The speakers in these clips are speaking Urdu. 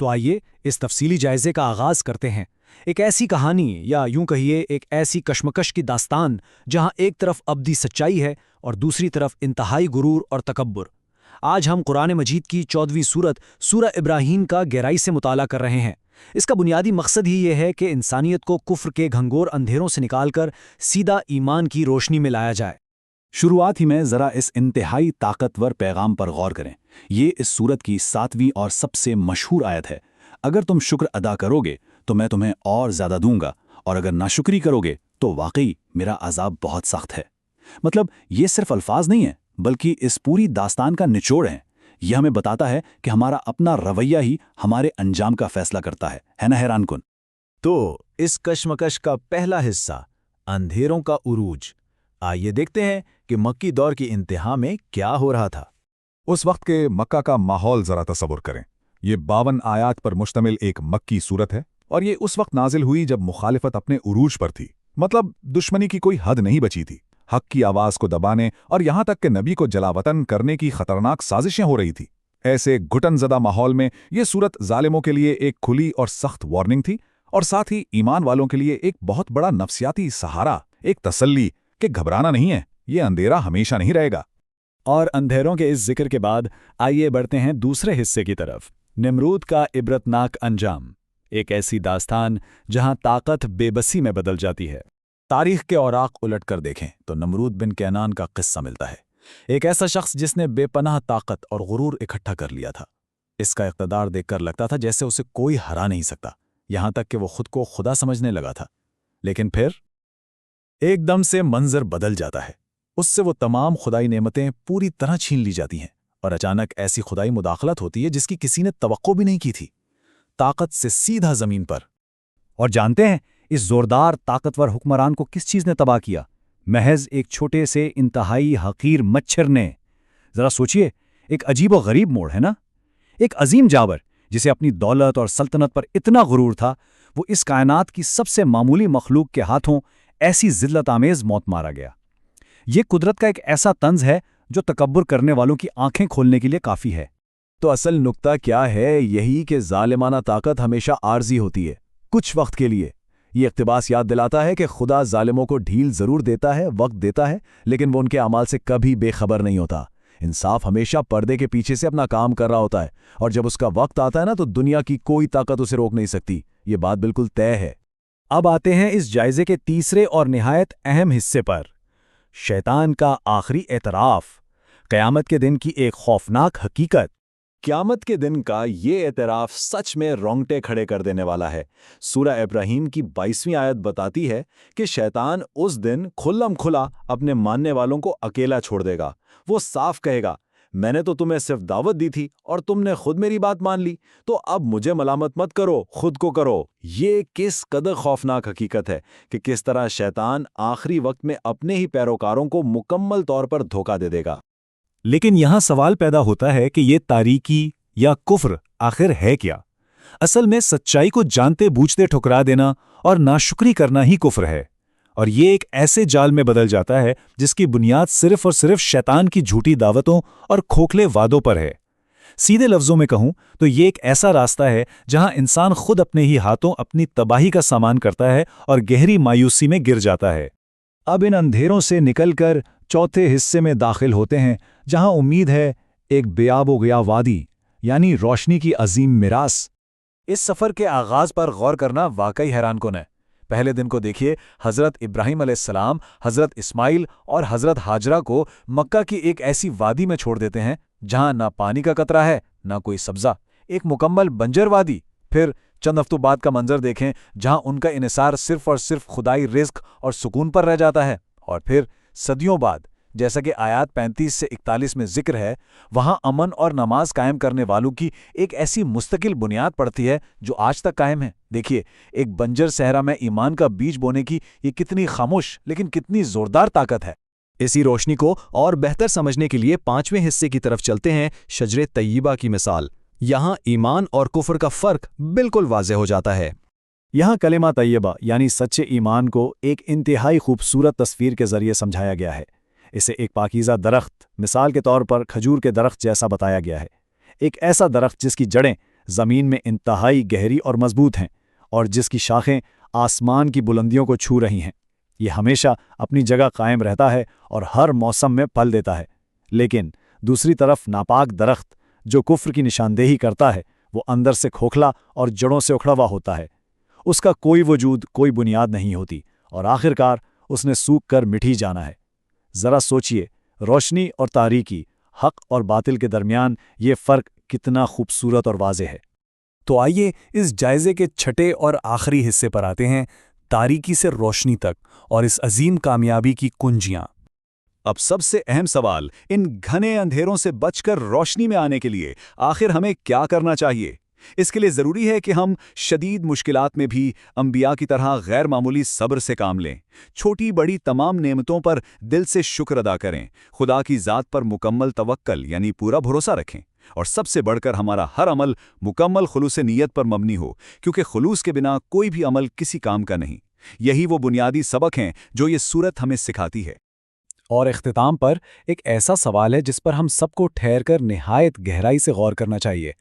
تو آئیے اس تفصیلی جائزے کا آغاز کرتے ہیں۔ ایک ایسی کہانی یا یوں کہیے ایک ایسی کشمکش کی داستان جہاں ایک طرف ابدی سچائی ہے اور دوسری طرف انتہائی غرور اور تکبر۔ آج ہم قرآن مجید کی 14ویں سورت سورہ ابراہیم کا گہرائی سے مطالعہ کر رہے ہیں۔ اس کا بنیادی مقصد ہی یہ ہے کہ انسانیت کو کفر کے گھنگور اندھیروں سے نکال کر سیدھا ایمان کی روشنی میں لایا جائے۔ شروعات ہی میں ذرا اس انتہائی طاقتور پیغام پر غور کریں۔ یہ اس سورت کی 7ویں اور سب سے مشہور آیت ہے۔ اگر تم شکر ادا کرو گے تو میں تمہیں اور زیادہ دوں گا، اور اگر ناشکری کرو گے تو واقعی میرا عذاب بہت سخت ہے۔ مطلب یہ صرف الفاظ نہیں ہیں، بلکہ اس پوری داستان کا نچوڑ ہے۔ یہ ہمیں بتاتا ہے کہ ہمارا اپنا رویہ ہی ہمارے انجام کا فیصلہ کرتا ہے نا حیران کن؟ تو اس کشمکش کا پہلا حصہ اندھیروں کا عروج۔ آئیے دیکھتے ہیں کہ مکی دور کی انتہا میں کیا ہو رہا تھا۔ اس وقت کے مکہ کا ماحول ذرا تصور کریں۔ یہ 52 آیات پر مشتمل ایک مکی سورت ہے، اور یہ اس وقت نازل ہوئی جب مخالفت اپنے عروج پر تھی۔ مطلب دشمنی کی کوئی حد نہیں بچی تھی۔ حق کی آواز کو دبانے اور یہاں تک کہ نبی کو جلاوطن کرنے کی خطرناک سازشیں ہو رہی تھی۔ ایسے گھٹن زدہ ماحول میں یہ سورت ظالموں کے لیے ایک کھلی اور سخت وارننگ تھی، اور ساتھ ہی ایمان والوں کے لیے ایک بہت بڑا نفسیاتی سہارا، ایک تسلی کہ گھبرانا نہیں ہے، یہ اندھیرا ہمیشہ نہیں رہے گا۔ اور اندھیروں کے اس ذکر کے بعد آئیے بڑھتے ہیں دوسرے حصے کی طرف، نمرود کا عبرتناک انجام۔ ایک ایسی داستان جہاں طاقت بے بسی میں بدل جاتی ہے۔ تاریخ کے اوراق الٹ کر دیکھیں تو نمرود بن کینان کا قصہ ملتا ہے۔ ایک ایسا شخص جس نے بے پناہ طاقت اور غرور اکٹھا کر لیا تھا۔ اس کا اقتدار دیکھ کر لگتا تھا جیسے اسے کوئی ہرا نہیں سکتا، یہاں تک کہ وہ خود کو خدا سمجھنے لگا تھا۔ لیکن پھر ایک دم سے منظر بدل جاتا ہے۔ اس سے وہ تمام خدائی نعمتیں پوری طرح چھین لی جاتی ہیں، اور اچانک ایسی خدائی مداخلت ہوتی ہے جس کی کسی نے توقع بھی نہیں کی تھی، طاقت سے سیدھا زمین پر۔ اور جانتے ہیں اس زوردار طاقتور حکمران کو کس چیز نے تباہ کیا؟ محض ایک چھوٹے سے انتہائی حقیر مچھر نے۔ ذرا سوچئے، ایک عجیب و غریب موڑ ہے نا؟ ایک عظیم جابر جسے اپنی دولت اور سلطنت پر اتنا غرور تھا، وہ اس کائنات کی سب سے معمولی مخلوق کے ہاتھوں ایسی ذلت آمیز موت مارا گیا۔ یہ قدرت کا ایک ایسا طنز ہے جو تکبر کرنے والوں کی آنکھیں کھولنے کے لیے کافی ہے۔ تو اصل نکتہ کیا ہے؟ یہی کہ ظالمانہ طاقت ہمیشہ عارضی ہوتی ہے، کچھ وقت کے لیے۔ یہ اقتباس یاد دلاتا ہے کہ خدا ظالموں کو ڈھیل ضرور دیتا ہے، وقت دیتا ہے، لیکن وہ ان کے اعمال سے کبھی بے خبر نہیں ہوتا۔ انصاف ہمیشہ پردے کے پیچھے سے اپنا کام کر رہا ہوتا ہے، اور جب اس کا وقت آتا ہے نا تو دنیا کی کوئی طاقت اسے روک نہیں سکتی۔ یہ بات بالکل طے ہے۔ اب آتے ہیں اس جائزے کے تیسرے اور نہایت اہم حصے پر، شیطان کا آخری اعتراف، قیامت کے دن کی ایک خوفناک حقیقت۔ قیامت کے دن کا یہ اعتراف سچ میں رونگٹے کھڑے کر دینے والا ہے۔ سورہ ابراہیم کی 22ویں آیت بتاتی ہے کہ شیطان اس دن کھلم کھلا اپنے ماننے والوں کو اکیلا چھوڑ دے گا۔ وہ صاف کہے گا، میں نے تو تمہیں صرف دعوت دی تھی اور تم نے خود میری بات مان لی، تو اب مجھے ملامت مت کرو، خود کو کرو۔ یہ کس قدر خوفناک حقیقت ہے کہ کس طرح شیطان آخری وقت میں اپنے ہی پیروکاروں کو مکمل طور پر دھوکہ دے دے گا۔ لیکن یہاں سوال پیدا ہوتا ہے کہ یہ تاریکی یا کفر آخر ہے کیا؟ اصل میں سچائی کو جانتے بوجھتے ٹھکرا دینا اور ناشکری کرنا ہی کفر ہے، اور یہ ایک ایسے جال میں بدل جاتا ہے جس کی بنیاد صرف اور صرف شیطان کی جھوٹی دعوتوں اور کھوکھلے وعدوں پر ہے۔ سیدھے لفظوں میں کہوں تو یہ ایک ایسا راستہ ہے جہاں انسان خود اپنے ہی ہاتھوں اپنی تباہی کا سامان کرتا ہے اور گہری مایوسی میں گر جاتا ہے۔ اب ان اندھیروں سے نکل کر چوتھے حصے میں داخل ہوتے ہیں، جہاں امید ہے ایک بے آب و گیا وادی، یعنی روشنی کی عظیم میراث۔ اس سفر کے آغاز پر غور کرنا واقعی حیران کن ہے۔ پہلے دن کو دیکھیے، حضرت ابراہیم علیہ السلام، حضرت اسماعیل اور حضرت ہاجرہ کو مکہ کی ایک ایسی وادی میں چھوڑ دیتے ہیں جہاں نہ پانی کا قطرہ ہے، نہ کوئی سبزہ، ایک مکمل بنجر وادی۔ پھر چند ہفتوں بعد کا منظر دیکھیں جہاں ان کا انحصار صرف اور صرف خدائی رزق اور سکون پر رہ جاتا ہے، اور پھر صدیوں بعد، جیسا کہ آیات 35 سے 41 میں ذکر ہے، وہاں امن اور نماز قائم کرنے والوں کی ایک ایسی مستقل بنیاد پڑتی ہے جو آج تک قائم ہے۔ دیکھیے، ایک بنجر صحرا میں ایمان کا بیج بونے کی یہ کتنی خاموش لیکن کتنی زوردار طاقت ہے۔ اسی روشنی کو اور بہتر سمجھنے کے لیے 5ویں حصے کی طرف چلتے ہیں، شجر طیبہ کی مثال۔ یہاں ایمان اور کفر کا فرق بالکل واضح ہو جاتا ہے۔ یہاں کلمہ طیبہ یعنی سچے ایمان کو ایک انتہائی خوبصورت تصویر کے ذریعے سمجھایا گیا ہے۔ اسے ایک پاکیزہ درخت، مثال کے طور پر کھجور کے درخت جیسا بتایا گیا ہے، ایک ایسا درخت جس کی جڑیں زمین میں انتہائی گہری اور مضبوط ہیں، اور جس کی شاخیں آسمان کی بلندیوں کو چھو رہی ہیں۔ یہ ہمیشہ اپنی جگہ قائم رہتا ہے اور ہر موسم میں پھل دیتا ہے۔ لیکن دوسری طرف ناپاک درخت جو کفر کی نشاندہی کرتا ہے، وہ اندر سے کھوکھلا اور جڑوں سے اکھڑا ہوا ہوتا ہے۔ اس کا کوئی وجود، کوئی بنیاد نہیں ہوتی، اور آخرکار اس نے سوکھ کر مٹی جانا ہے۔ ذرا سوچئے، روشنی اور تاریکی، حق اور باطل کے درمیان یہ فرق کتنا خوبصورت اور واضح ہے۔ تو آئیے اس جائزے کے چھٹے اور آخری حصے پر آتے ہیں، تاریکی سے روشنی تک اور اس عظیم کامیابی کی کنجیاں۔ اب سب سے اہم سوال، ان گھنے اندھیروں سے بچ کر روشنی میں آنے کے لیے آخر ہمیں کیا کرنا چاہیے؟ اس کے لیے ضروری ہے کہ ہم شدید مشکلات میں بھی انبیاء کی طرح غیر معمولی صبر سے کام لیں، چھوٹی بڑی تمام نعمتوں پر دل سے شکر ادا کریں، خدا کی ذات پر مکمل توکل یعنی پورا بھروسہ رکھیں، اور سب سے بڑھ کر ہمارا ہر عمل مکمل خلوص نیت پر مبنی ہو، کیونکہ خلوص کے بنا کوئی بھی عمل کسی کام کا نہیں۔ یہی وہ بنیادی سبق ہیں جو یہ سورت ہمیں سکھاتی ہے۔ اور اختتام پر ایک ایسا سوال ہے جس پر ہم سب کو ٹھہر کر نہایت گہرائی سے غور کرنا چاہیے۔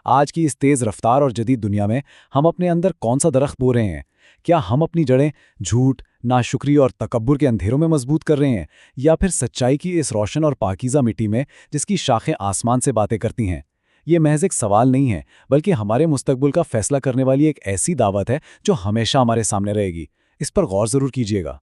آج کی اس تیز رفتار اور جدید دنیا میں ہم اپنے اندر کون سا درخت بو رہے ہیں؟ کیا ہم اپنی جڑیں جھوٹ، ناشکری اور تکبر کے اندھیروں میں مضبوط کر رہے ہیں، یا پھر سچائی کی اس روشن اور پاکیزہ مٹی میں جس کی شاخیں آسمان سے باتیں کرتی ہیں؟ یہ محض ایک سوال نہیں ہے، بلکہ ہمارے مستقبل کا فیصلہ کرنے والی ایک ایسی دعوت ہے جو ہمیشہ ہمارے سامنے رہے گی۔ اس پر غور ضرور کیجیے گا۔